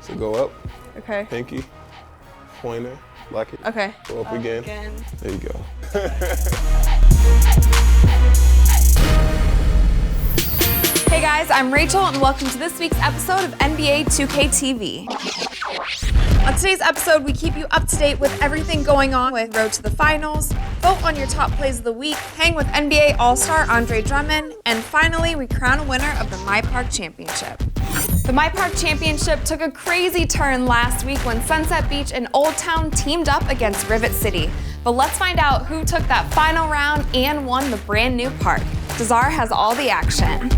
So go up. Okay. Pinky, pointer, lock it. Okay. Go up again. There you go. Hey guys, I'm Rachel and welcome to this week's episode of NBA 2K TV. On today's episode, we keep you up to date with everything going on with Road to the Finals, vote on your top plays of the week, hang with NBA All-Star Andre Drummond, and finally, we crown a winner of the MyPARK Championship. The MyPARK Championship took a crazy turn last week when Sunset Beach and Old Town teamed up against Rivet City. But let's find out who took that final round and won the brand new park. Dazar has all the action.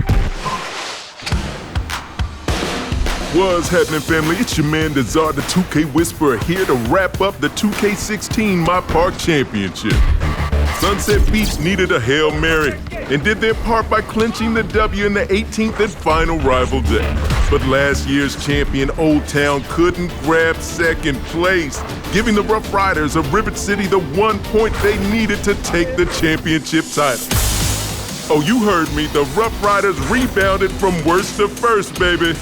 What's happening, family? It's your man Dazar, the 2K Whisperer, here to wrap up the 2K16 MyPARK Championship. Sunset Beach needed a Hail Mary and did their part by clinching the W in the 18th and final rival day. But last year's champion, Old Town, couldn't grab second place, giving the Rough Riders of Rivet City the 1 point they needed to take the championship title. Oh, you heard me. The Rough Riders rebounded from worst to first, baby.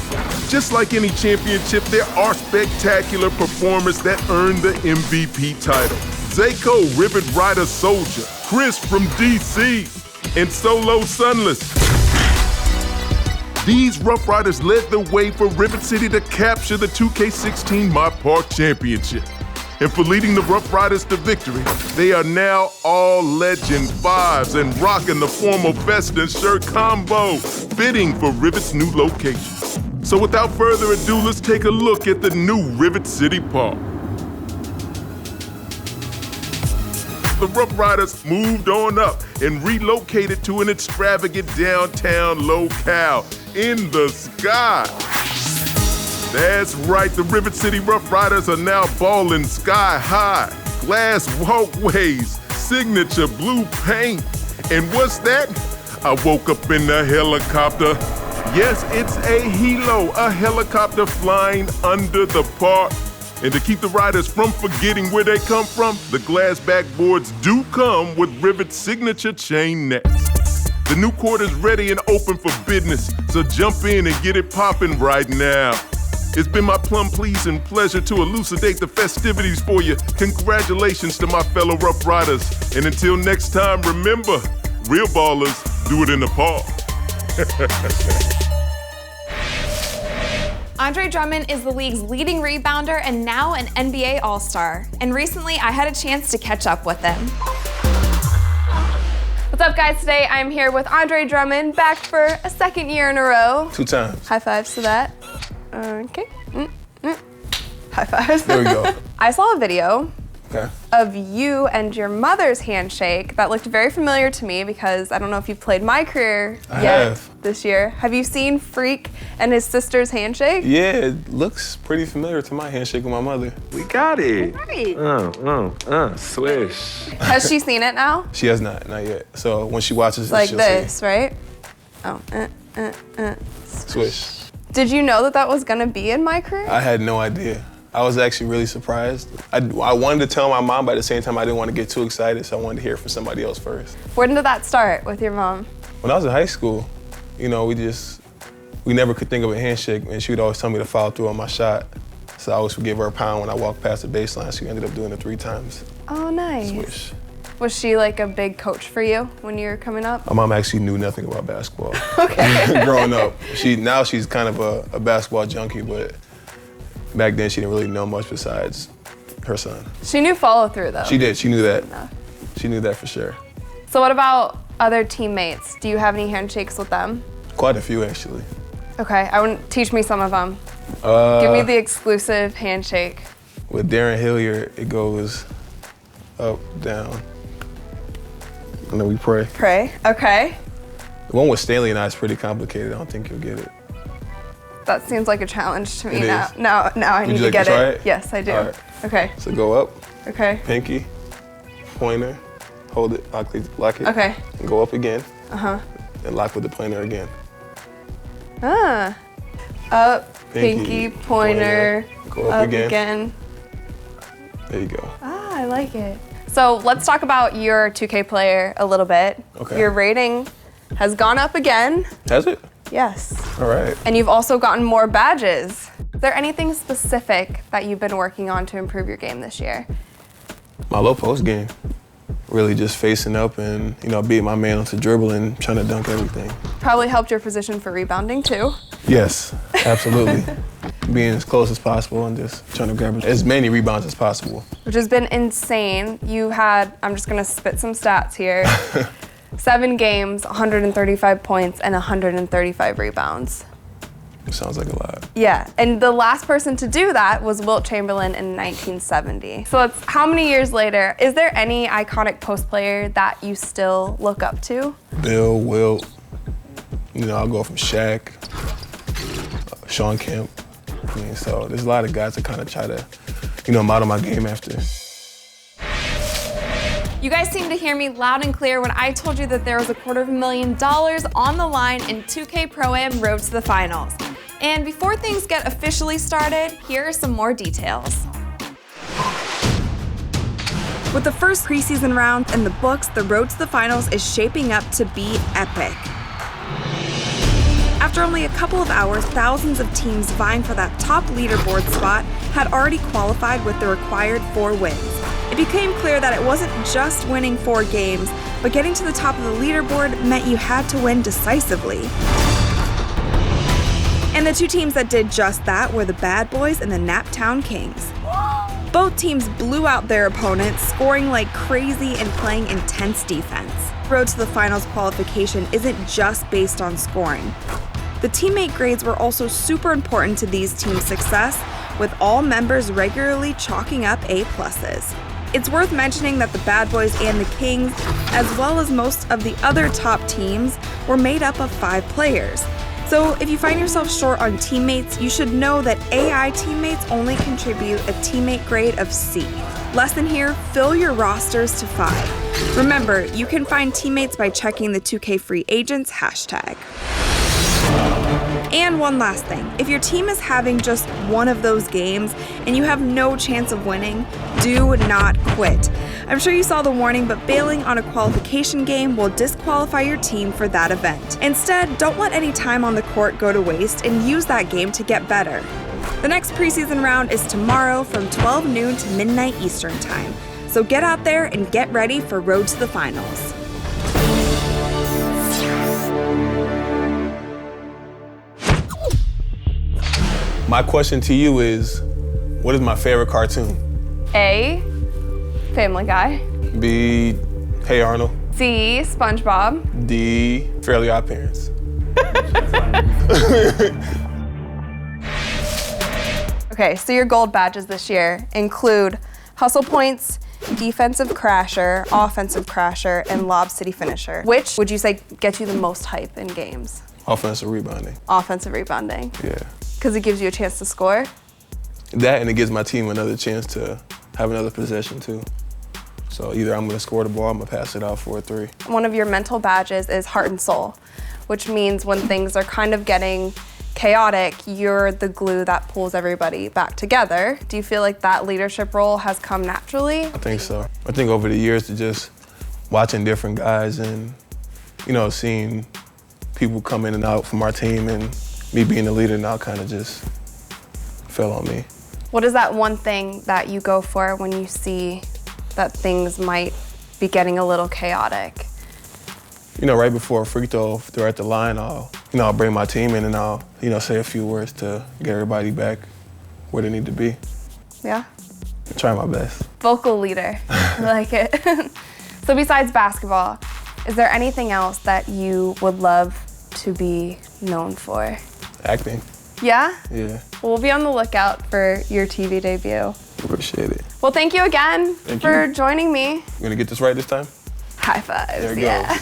Just like any championship, there are spectacular performers that earn the MVP title. Zayco, Rivet Rider Soldier, Chris from DC, and Solo Sunless. These Rough Riders led the way for Rivet City to capture the 2K16 MyPARK Championship. And for leading the Rough Riders to victory, they are now all Legend 5s and rocking the formal vest and shirt combo, fitting for Rivet's new location. So without further ado, let's take a look at the new Rivet City Park. The Rough Riders moved on up and relocated to an extravagant downtown locale in the sky. That's right, the Rivet City Rough Riders are now balling sky high. Glass walkways, signature blue paint. And what's that? I woke up in a helicopter. Yes, it's a helo, a helicopter flying under the park. And to keep the riders from forgetting where they come from, the glass backboards do come with Rivet's signature chain nets. The new court is ready and open for business, so jump in and get it popping right now. It's been my plum pleasing pleasure to elucidate the festivities for you. Congratulations to my fellow Rough Riders. And until next time, remember, real ballers do it in the park. Andre Drummond is the league's leading rebounder and now an NBA All-Star. And recently, I had a chance to catch up with him. What's up, guys? Today, I'm here with Andre Drummond, back for a second year in a row. 2 times. High fives to that. Okay. High fives. There we go. I saw a video Okay. of you and your mother's handshake that looked very familiar to me because I don't know if you've played My Career yet this year. Have you seen Freak and his sister's handshake? Yeah, it looks pretty familiar to my handshake with my mother. We got it. Right. Swish. Has she seen it now? She has not yet. So when she watches it, Like she'll this, see. right? Oh, Swish. Did you know that that was gonna be in My Career? I had no idea. I was actually really surprised. I wanted to tell my mom, but at the same time, I didn't want to get too excited, so I wanted to hear from somebody else first. When did that start with your mom? When I was in high school, you know, we never could think of a handshake, and she would always tell me to follow through on my shot. So I always would give her a pound when I walked past the baseline. She ended up doing it 3 times. Oh, nice. Swish. Was she like a big coach for you when you were coming up? My mom actually knew nothing about basketball. Okay. Growing up. Now she's kind of a basketball junkie, but back then she didn't really know much besides her son. She knew follow through though. She did, she knew that. Enough. She knew that for sure. So what about other teammates? Do you have any handshakes with them? Quite a few actually. Okay, teach me some of them. Give me the exclusive handshake. With Darren Hilliard, it goes up, down, and then we pray. Pray, okay. The one with Stanley and I is pretty complicated. I don't think you'll get it. That seems like a challenge to me It now. is. Now I need to like get to try it. Yes, I do. All right. Okay, So go up, okay, pinky, pointer, hold it, lock it, okay. and go up again, Uh-huh. and lock with the pointer again. Up, pinky, pointer, go up again. again. There you go. Ah, I like it. So let's talk about your 2K player a little bit. Okay. Your rating has gone up again. Has it? Yes. All right. And you've also gotten more badges. Is there anything specific that you've been working on to improve your game this year? My low post game. Really just facing up and, beating my man onto dribble and trying to dunk everything. Probably helped your position for rebounding too. Yes, absolutely. Being as close as possible and just trying to grab as many rebounds as possible. Which has been insane. You had, I'm just gonna spit some stats here. 7 games, 135 points, and 135 rebounds. Sounds like a lot. Yeah, and the last person to do that was Wilt Chamberlain in 1970. So it's how many years later? Is there any iconic post player that you still look up to? Bill, Wilt, I'll go from Shaq, Sean Kemp. So there's a lot of guys that kind of try to, model my game after. You guys seem to hear me loud and clear when I told you that there was $250,000 on the line in 2K Pro-Am Road to the Finals. And before things get officially started, here are some more details. With the first preseason round in the books, the road to the finals is shaping up to be epic. After only a couple of hours, thousands of teams vying for that top leaderboard spot had already qualified with the required 4 wins. It became clear that it wasn't just winning 4 games, but getting to the top of the leaderboard meant you had to win decisively. And the 2 teams that did just that were the Bad Boys and the Naptown Kings. Both teams blew out their opponents, scoring like crazy and playing intense defense. Road to the finals qualification isn't just based on scoring. The teammate grades were also super important to these teams' success, with all members regularly chalking up A+. It's worth mentioning that the Bad Boys and the Kings, as well as most of the other top teams, were made up of 5 players. So if you find yourself short on teammates, you should know that AI teammates only contribute a teammate grade of C. Lesson here, fill your rosters to 5. Remember, you can find teammates by checking the 2K Free Agents hashtag. And one last thing, if your team is having just one of those games and you have no chance of winning, do not quit. I'm sure you saw the warning, but bailing on a qualification game will disqualify your team for that event. Instead, don't let any time on the court go to waste and use that game to get better. The next preseason round is tomorrow from 12 noon to midnight Eastern Time. So get out there and get ready for Road to the Finals. My question to you is, what is my favorite cartoon? A, Family Guy. B, Hey Arnold. C, SpongeBob. D, Fairly Odd Parents. Okay, so your gold badges this year include Hustle Points, Defensive Crasher, Offensive Crasher, and Lob City Finisher. Which would you say gets you the most hype in games? Offensive rebounding. Offensive rebounding. Yeah. Because it gives you a chance to score? That, and it gives my team another chance to have another possession too. So either I'm gonna score the ball, I'm gonna pass it out for a 3. One of your mental badges is Heart and Soul, which means when things are kind of getting chaotic, you're the glue that pulls everybody back together. Do you feel like that leadership role has come naturally? I think so. I think over the years, to just watching different guys and, seeing people come in and out from our team and me being the leader now kind of just fell on me. What is that one thing that you go for when you see that things might be getting a little chaotic? Right before a free throw, if they're at the line, I'll bring my team in and I'll, say a few words to get everybody back where they need to be. Yeah? I try my best. Vocal leader, I like it. So besides basketball, is there anything else that you would love to be known for? Acting. Yeah? Yeah. Well, we'll be on the lookout for your TV debut. Appreciate it. Well, thank you again for joining me. You gonna get this right this time? High fives, There it yeah.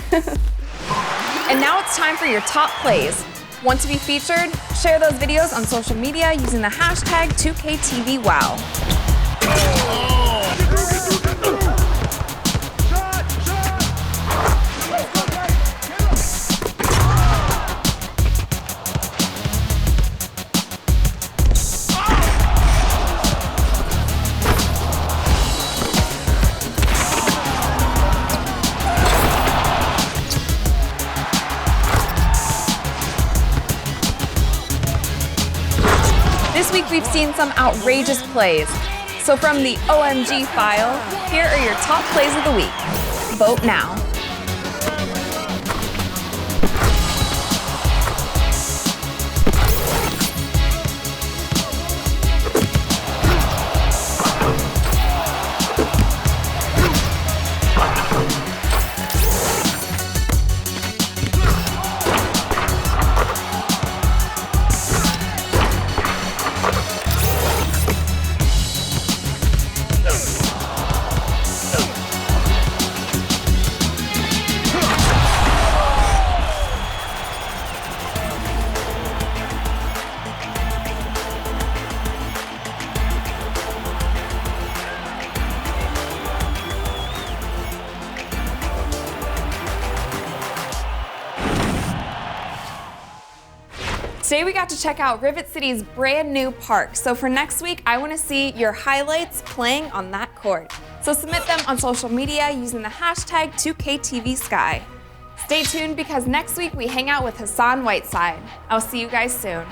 And now it's time for your top plays. Want to be featured? Share those videos on social media using the hashtag 2KTVWow. This week we've seen some outrageous plays. So from the OMG file, here are your top plays of the week. Vote now. Today we got to check out Rivet City's brand new park. So for next week, I want to see your highlights playing on that court. So submit them on social media using the hashtag 2KTVSky. Stay tuned because next week we hang out with Hassan Whiteside. I'll see you guys soon.